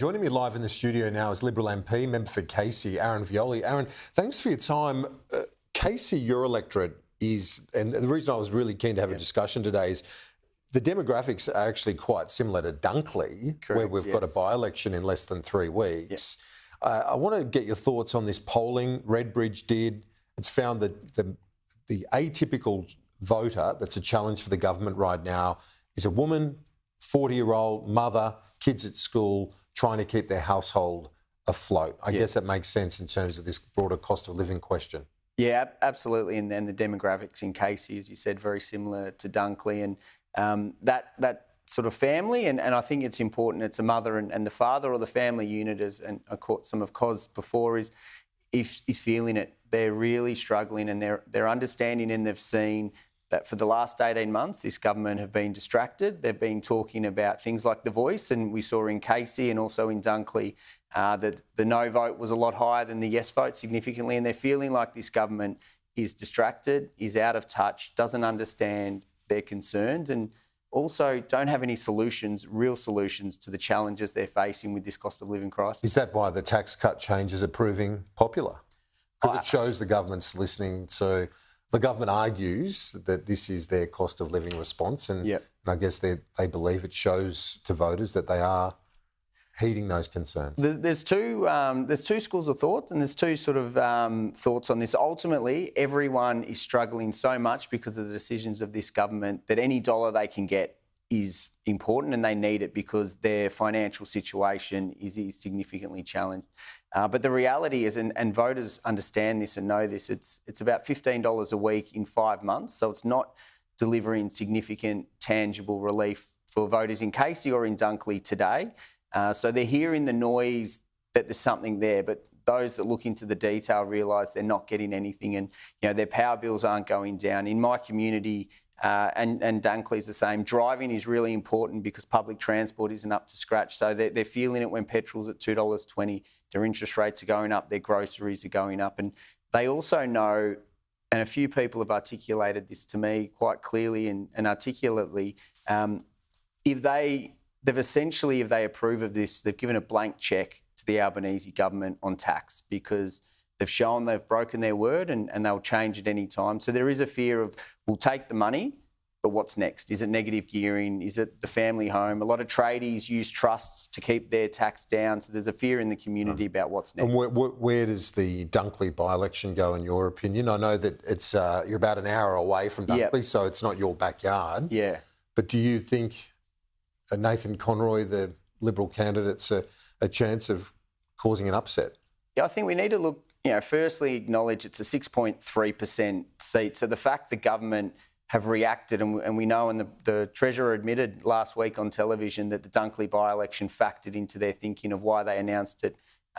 Joining me live in the studio now is Liberal MP, member for Casey, Aaron Violi. Aaron, thanks for your time. Casey, your electorate is, and the reason I was really keen to have a discussion today is the demographics are actually quite similar to Dunkley, where we've got a by-election in less than 3 weeks. I want to get your thoughts on this polling Redbridge did. It's found that the atypical voter that's a challenge for the government right now is a woman, 40-year-old mother, kids at school, trying to keep their household afloat. I guess that makes sense in terms of this broader cost of living question. Yeah, absolutely. And then the demographics in Casey, as you said, very similar to Dunkley. And that sort of family, and I think it's important, it's a mother and the father or the family unit, and I caught some of Cos before, is feeling it. They're really struggling, and they're understanding, and they've seen that for the last 18 months, this government have been distracted. They've been talking about things like The Voice, and we saw in Casey and also in Dunkley that the no vote was a lot higher than the yes vote significantly, and they're feeling like this government is distracted, is out of touch, doesn't understand their concerns, and also don't have any solutions, real solutions to the challenges they're facing with this cost of living crisis. Is that why the tax cut changes are proving popular? Because it shows the government's listening to... The government argues that this is their cost of living response, and I guess they believe it shows to voters that they are heeding those concerns. There's two schools of thought, and there's two sort of thoughts on this. Ultimately, everyone is struggling so much because of the decisions of this government that any dollar they can get is important, and they need it because their financial situation is significantly challenged. But the reality is, and voters understand this and know this, it's about $15 a week in 5 months, so it's not delivering significant tangible relief for voters in Casey or in Dunkley today. So they're hearing the noise that there's something there, but those that look into the detail realise they're not getting anything, and their power bills aren't going down. In my community, and Dunkley's the same, driving is really important because public transport isn't up to scratch. So they're feeling it when petrol's at $2.20, their interest rates are going up, their groceries are going up. And they also know, and a few people have articulated this to me quite clearly and articulately, if they approve of this, they've given a blank cheque to the Albanese government on tax, because they've shown they've broken their word and they'll change at any time. So there is a fear of, we'll take the money, but what's next? Is it negative gearing? Is it the family home? A lot of tradies use trusts to keep their tax down. So there's a fear in the community about what's next. And where does the Dunkley by-election go, in your opinion? I know that it's you're about an hour away from Dunkley, so it's not your backyard. Yeah. But do you think Nathan Conroy, the Liberal candidate's a chance of causing an upset? Yeah, I think we need to look, firstly acknowledge it's a 6.3% seat. So the fact the government have reacted, and we know, and the Treasurer admitted last week on television that the Dunkley by-election factored into their thinking of why they announced it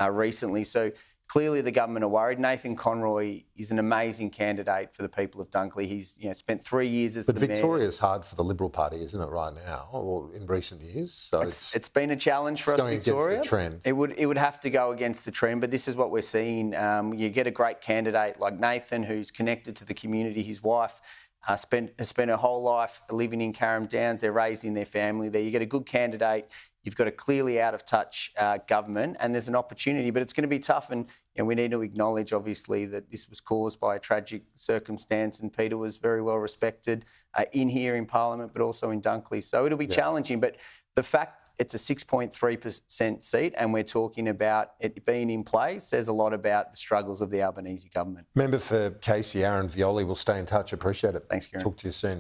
recently. So clearly the government are worried. Nathan Conroy is an amazing candidate for the people of Dunkley. He's spent 3 years as the mayor. But Victoria's hard for the Liberal Party, isn't it, right now, or in recent years? So it's been a challenge for us, Victoria. Going against the trend. It would have to go against the trend, but this is what we're seeing. You get a great candidate like Nathan, who's connected to the community. His wife has spent her whole life living in Carrum Downs. They're raising their family there. You get a good candidate. You've got a clearly out-of-touch government, and there's an opportunity, but it's going to be tough, and we need to acknowledge, obviously, that this was caused by a tragic circumstance, and Peter was very well respected in here in Parliament, but also in Dunkley. So it'll be challenging, but the fact it's a 6.3% seat and we're talking about it being in play says a lot about the struggles of the Albanese government. Member for Casey, Aaron Violi, will stay in touch. Appreciate it. Thanks, Kieran. Talk to you soon.